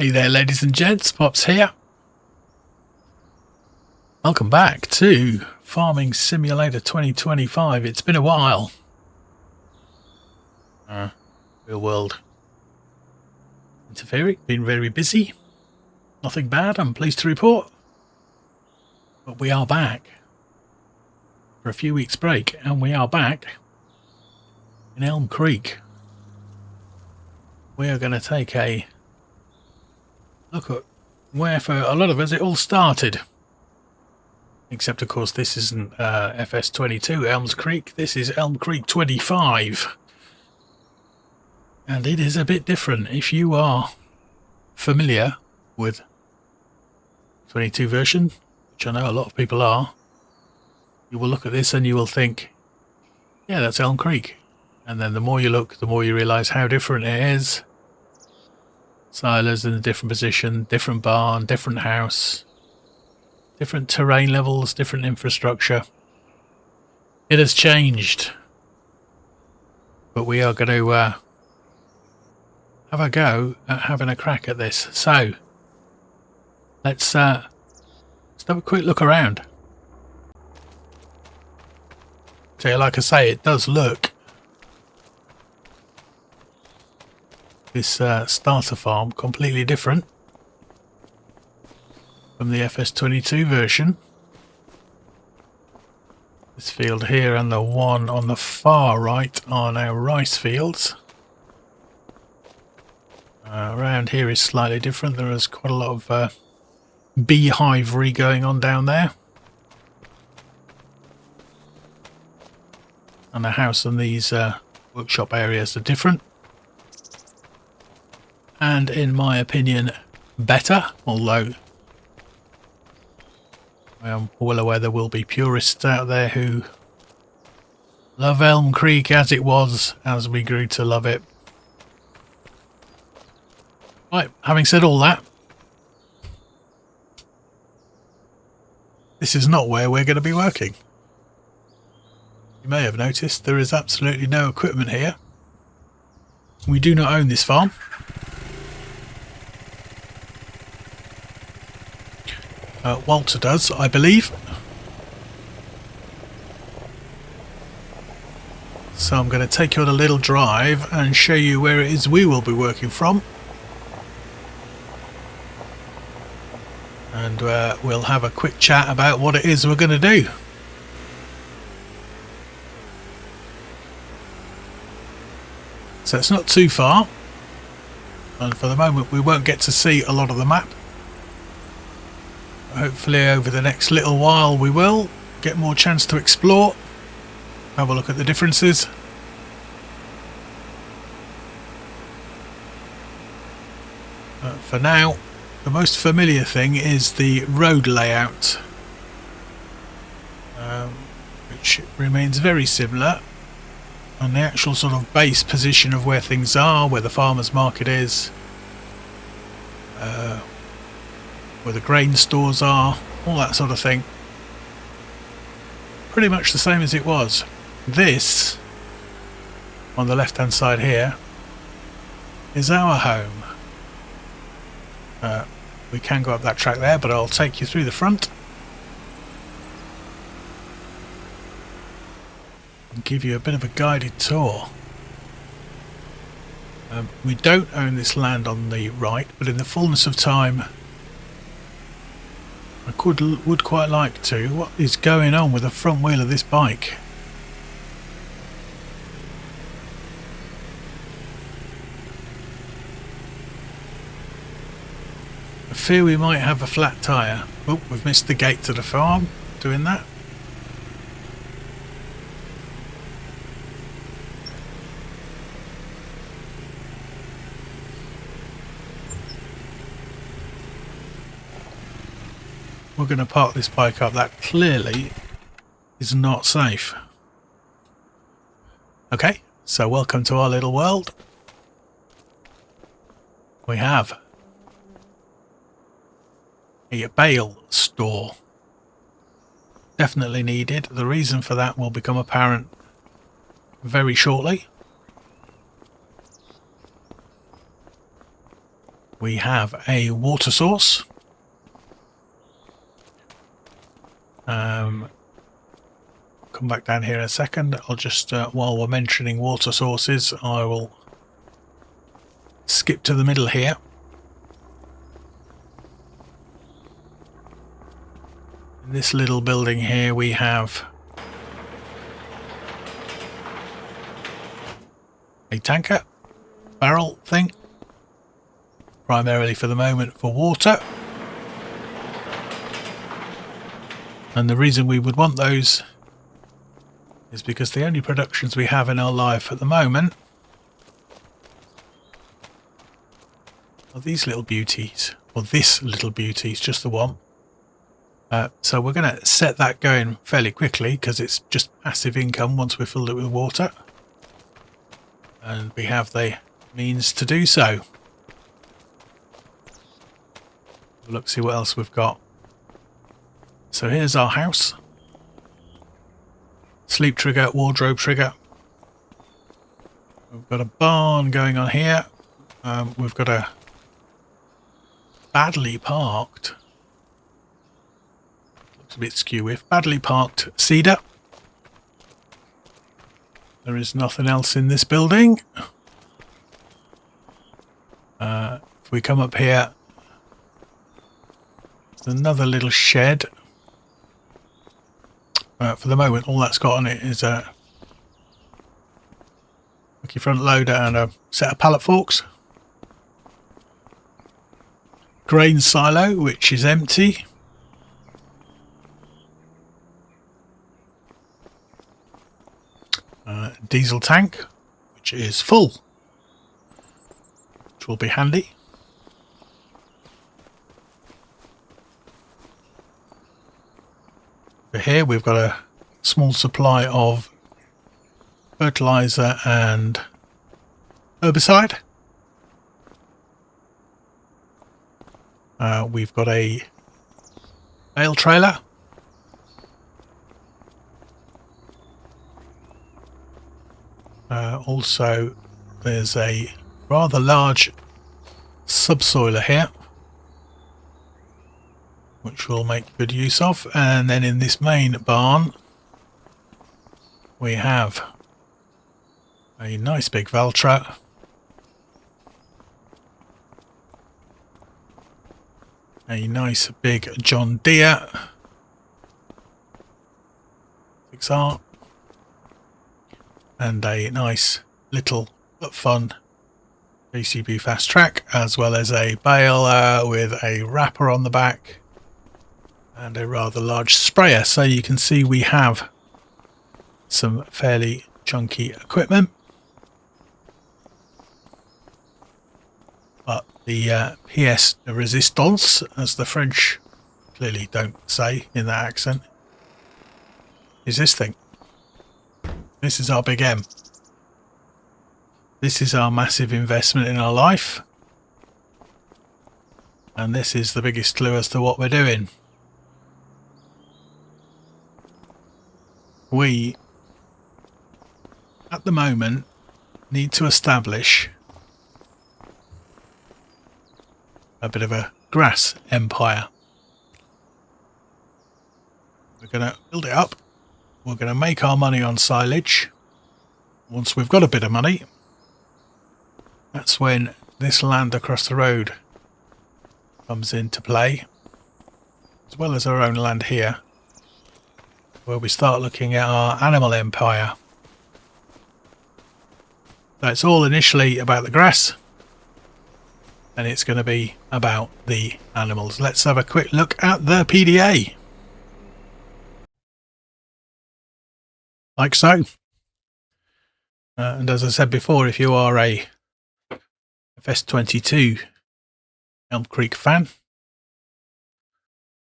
Hey there, ladies and gents, Pops here. Welcome back to Farming Simulator 2025. It's been a while. Real world interfering, been very busy. Nothing bad, I'm pleased to report. But we are back for a few weeks break, and we are back in Elm Creek. We are going to take a look at where, for a lot of us, it all started. Except, of course, this isn't FS25 Elms Creek. This is Elm Creek 25. And it is a bit different. If you are familiar with 22 version, which I know a lot of people are, you will look at this and you will think, yeah, that's Elm Creek. And then the more you look, the more you realise how different it is. Silos in a different position, different barn, different house, different terrain levels, different infrastructure. It has changed. But we are going to have a go at having a crack at this. So, let's have a quick look around. So, like I say, it does look, this starter farm, completely different from the FS25 version. This field here and the one on the far right are now rice fields. Around here is slightly different. There is quite a lot of beehivery going on down there. And the house and these workshop areas are different. And in my opinion, better, although I am well aware there will be purists out there who love Elm Creek as it was, as we grew to love it. Right, having said all that, this is not where we're going to be working. You may have noticed there is absolutely no equipment here. We do not own this farm. Walter does, I believe. So I'm going to take you on a little drive and show you where it is we will be working from. And we'll have a quick chat about what it is we're going to do. So it's not too far. And for the moment we won't get to see a lot of the map. Hopefully over the next little while we will get more chance to explore, have a look at the differences. For now, the most familiar thing is the road layout, which remains very similar, and the actual sort of base position of where things are, where the farmers market is, where the grain stores are, all that sort of thing. Pretty much the same as it was. This, on the left hand side here, is our home. We can go up that track there, but I'll take you through the front and give you a bit of a guided tour. We don't own this land on the right, but in the fullness of time I would quite like to. What is going on with the front wheel of this bike? I fear we might have a flat tyre. Oh, we've missed the gate to the farm doing that. We're going to park this bike up. That clearly is not safe. Okay, so welcome to our little world. We have a bale store. Definitely needed. The reason for that will become apparent very shortly. we have a water source. Come back down here in a second. I'll just, while we're mentioning water sources, I will skip to the middle here. In this little building here we have a tanker barrel thing, primarily for the moment for water. And the reason we would want those is because the only productions we have in our life at the moment are these little beauties, or this little beauty, it's just the one. So we're going to set that going fairly quickly because it's just passive income once we've filled it with water. And we have the means to do so. Look, see what else we've got. So here's our house. Sleep trigger, wardrobe trigger. We've got a barn going on here. We've got a badly parked, looks a bit skew-if, badly parked cedar. There is nothing else in this building. If we come up here, there's another little shed. For the moment, all that's got on it is a lucky front loader and a set of pallet forks. Grain silo, which is empty. Diesel tank, which is full, which will be handy. Over here we've got a small supply of fertilizer and herbicide. We've got a bale trailer. Also, there's a rather large subsoiler here, which we'll make good use of. And then in this main barn, we have a nice big Valtra. A nice big John Deere 6R. And a nice little but fun JCB Fast Track, as well as a baler with a wrapper on the back and a rather large sprayer. So you can see we have some fairly chunky equipment. But the pièce de résistance, as the French clearly don't say in that accent, is this thing. This is our big M. This is our massive investment in our life. And this is the biggest clue as to what we're doing. We, at the moment, need to establish a bit of a grass empire. We're going to build it up. We're going to make our money on silage. Once we've got a bit of money, that's when this land across the road comes into play, as well as our own land here, where we start looking at our animal empire. So it's all initially about the grass, and it's going to be about the animals. Let's have a quick look at the PDA. Like so. And as I said before, if you are a FS25 Elm Creek fan,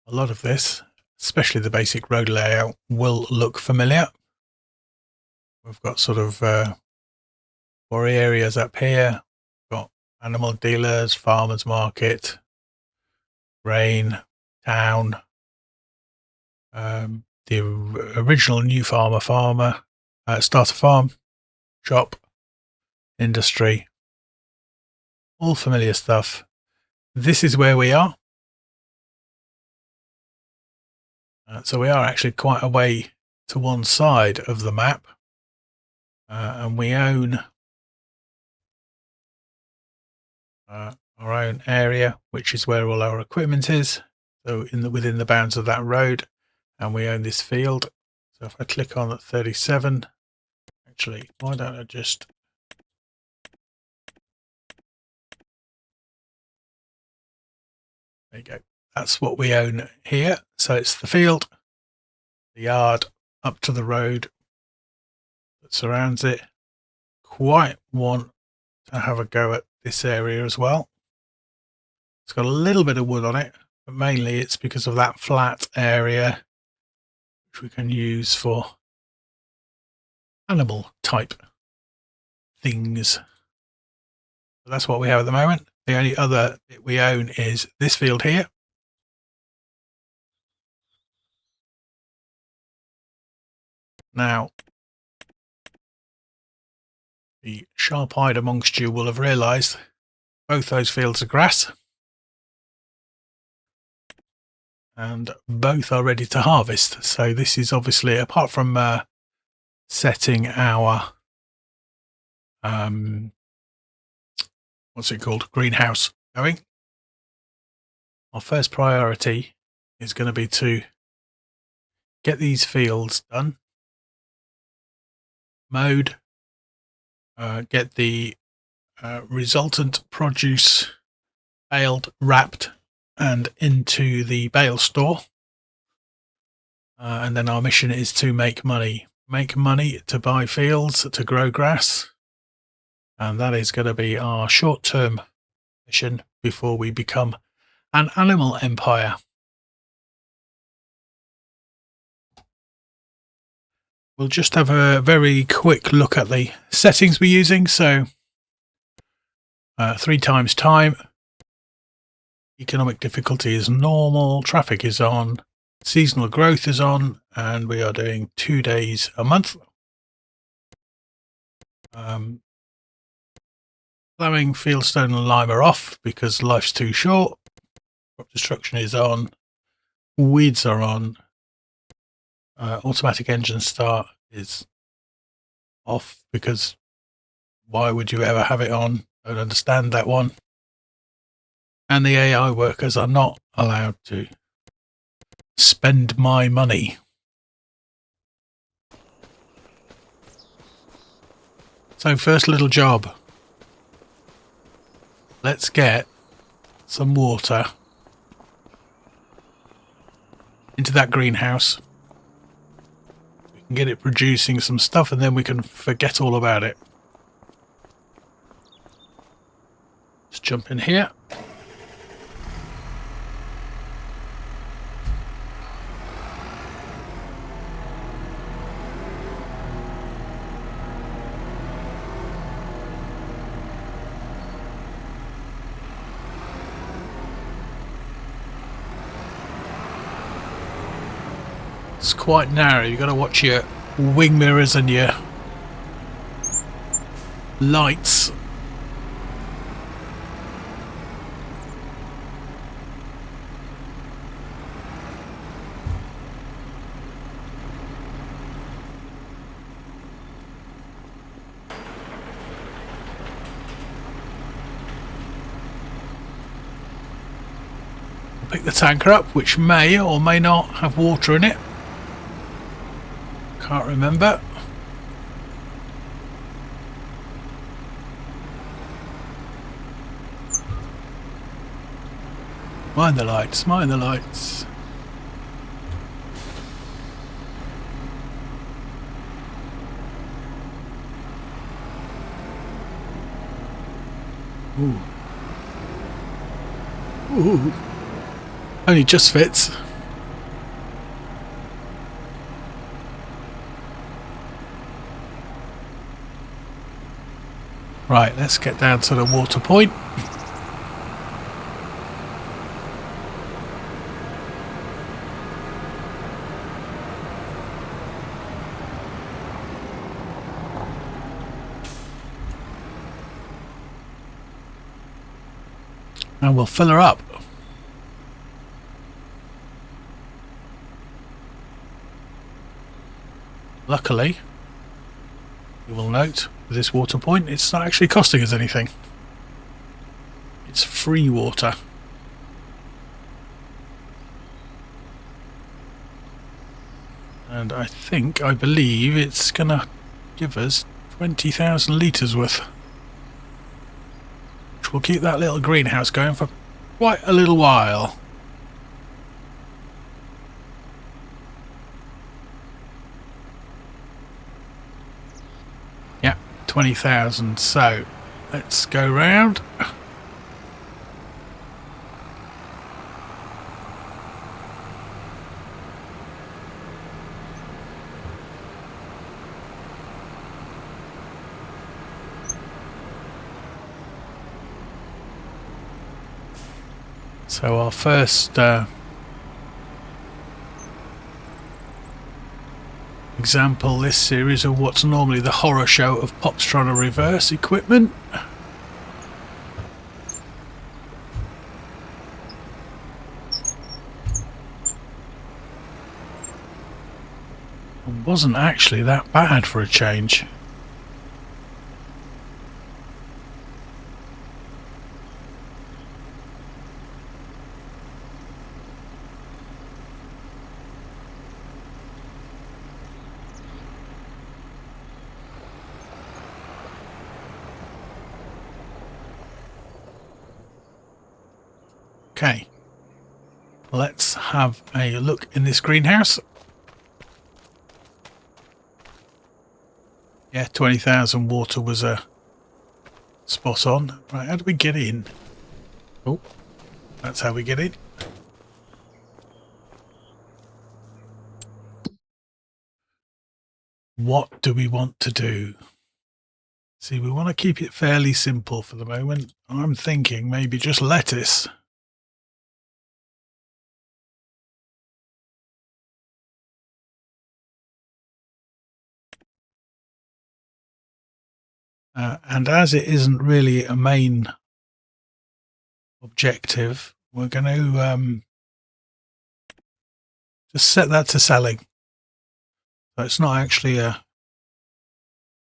a lot of this, especially the basic road layout, will look familiar. We've got sort of quarry areas up here, we've got animal dealers, farmers market, grain, town, the original new farmer, starter farm, shop, industry, all familiar stuff. this is where we are. So we are actually quite a way to one side of the map, and we own our own area, which is where all our equipment is. So within the bounds of that road, and we own this field. So if I click on 37, actually, why don't I just there you go. That's what we own here. So it's the field, the yard, up to the road that surrounds it. Quite want to have a go at this area as well. It's got a little bit of wood on it, but mainly it's because of that flat area which we can use for animal type things. So that's what we have at the moment. The only other bit we own is this field here. Now, the sharp-eyed amongst you will have realised both those fields are grass, and both are ready to harvest. So this is obviously, apart from setting our what's it called, greenhouse going, our first priority is going to be to get these fields done, mowed, get the resultant produce baled, wrapped, and into the bale store. And then our mission is to make money. Make money to buy fields, to grow grass. And that is going to be our short-term mission before we become an animal empire. We'll just have a very quick look at the settings we're using. So 3 times time. Economic difficulty is normal. Traffic is on. Seasonal growth is on. And we are doing 2 days a month. Plowing, fieldstone and lime are off because life's too short. Crop destruction is on. Weeds are on. Automatic engine start is off because why would you ever have it on? Don't understand that one. And the AI workers are not allowed to spend my money. So first little job. Let's get some water into that greenhouse. We can get it producing some stuff and then we can forget all about it. Just jump in here. It's quite narrow. You've got to watch your wing mirrors and your lights. Pick the tanker up, which may or may not have water in it. Can't remember. Mind the lights, mind the lights. Ooh. Ooh. Only just fits. Right, let's get down to the water point. and we'll fill her up. Luckily, you will note with this water point, it's not actually costing us anything. It's free water. And I believe it's gonna give us 20,000 litres worth, which will keep that little greenhouse going for quite a little while. Yeah, 20,000. So let's go round. So our first example this series of what's normally the horror show of Pops trying to reverse equipment. It wasn't actually that bad for a change. Okay, let's have a look in this greenhouse. Yeah, 20,000 water was a spot on. Right, how do we get in? Oh, that's how we get in. What do we want to do? See, we want to keep it fairly simple for the moment. I'm thinking maybe just lettuce. And as it isn't really a main objective, we're going to just set that to selling. So it's not actually a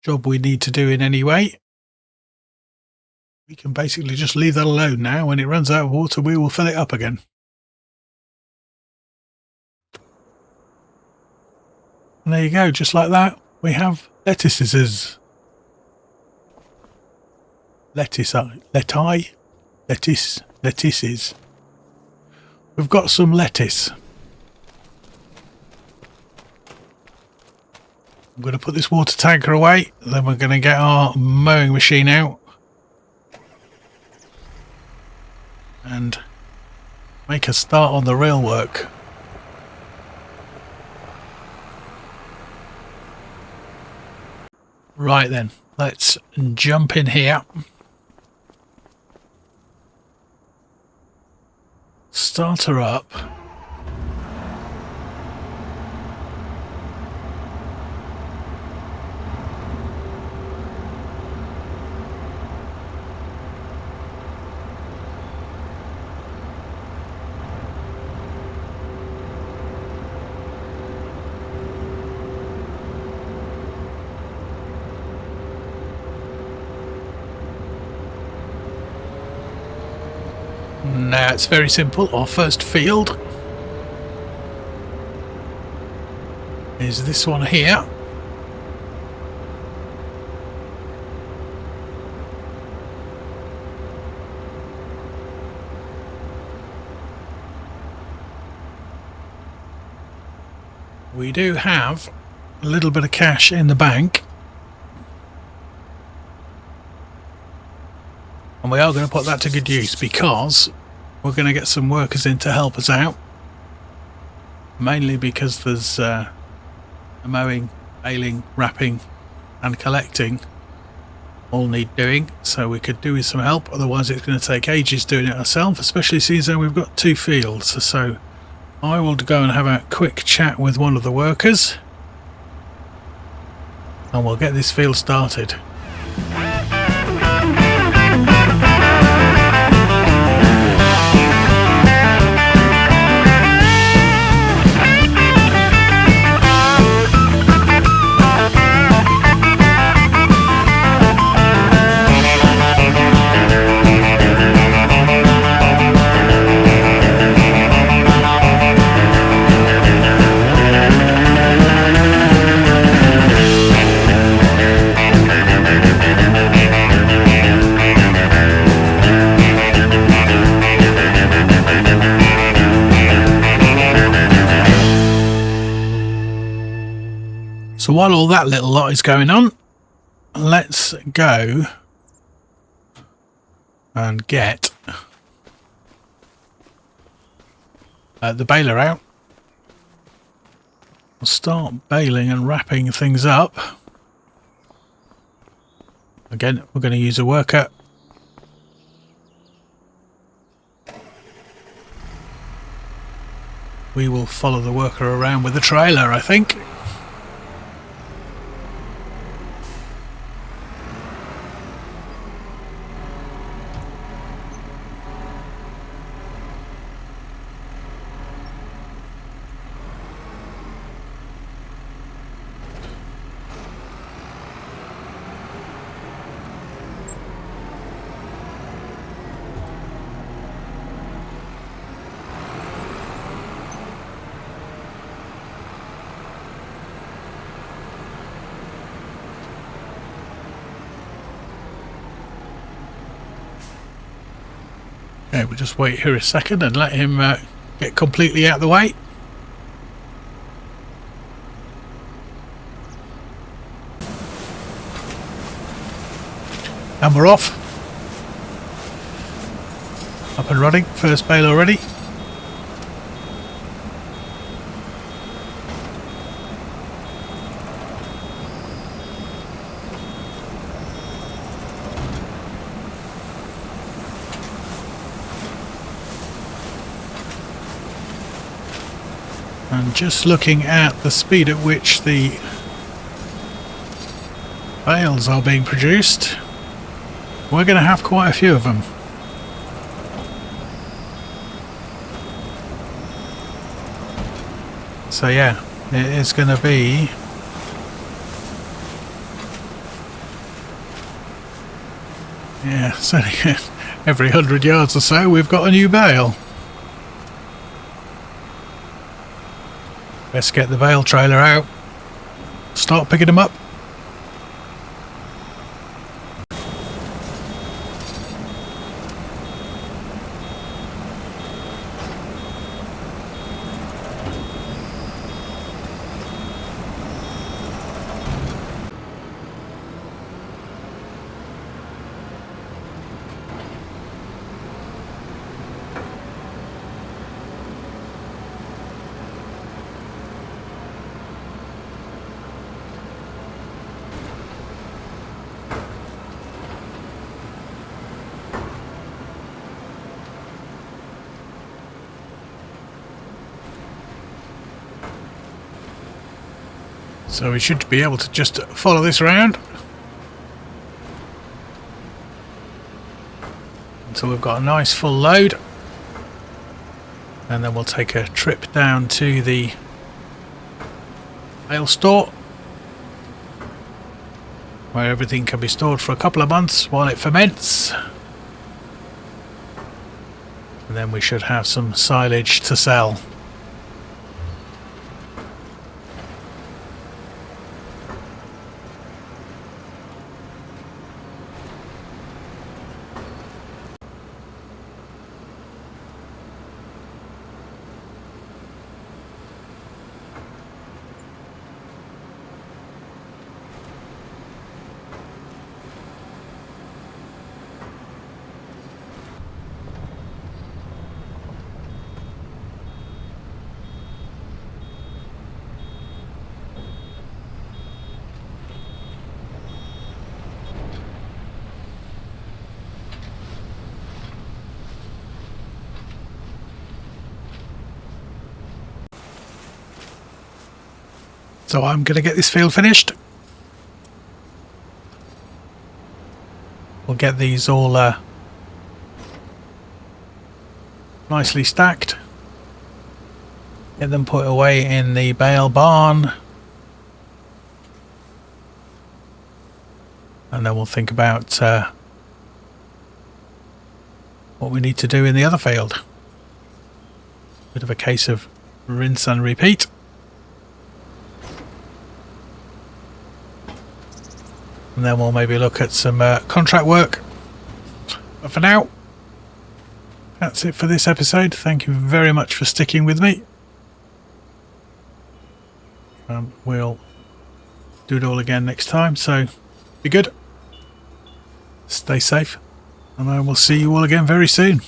job we need to do in any way. We can basically just leave that alone now. When it runs out of water, we will fill it up again. And there you go, just like that, we have lettuces. Lettuces. We've got some lettuce. I'm going to put this water tanker away, then we're going to get our mowing machine out and make a start on the real work. Right then, let's jump in here. Start her up. Now it's very simple. Our first field is this one here. We do have a little bit of cash in the bank, and we are going to put that to good use because we're going to get some workers in to help us out, mainly because there's the mowing, baling, wrapping and collecting all need doing, so we could do with some help. Otherwise it's going to take ages doing it ourselves, especially since we've got 2 fields. So I will go and have a quick chat with one of the workers and we'll get this field started. while all that little lot is going on, let's go and get the baler out. We'll start baling and wrapping things up. Again, we're going to use a worker. We will follow the worker around with the trailer, I think. Okay, we'll just wait here a second and let him get completely out of the way. And we're off. Up and running, first bale already. And just looking at the speed at which the bales are being produced, we're going to have quite a few of them. So yeah, it is going to be so every 100 yards or so we've got a new bale. Let's get the bale trailer out, start picking them up. So we should be able to just follow this around until we've got a nice full load, and then we'll take a trip down to the bale store where everything can be stored for a couple of months while it ferments, and then we should have some silage to sell. So I'm going to get this field finished. We'll get these all nicely stacked. Get them put away in the bale barn. And then we'll think about what we need to do in the other field. Bit of a case of rinse and repeat. And then we'll maybe look at some contract work. But for now, that's it for this episode. Thank you very much for sticking with me. We'll do it all again next time. So be good, stay safe, and I will see you all again very soon.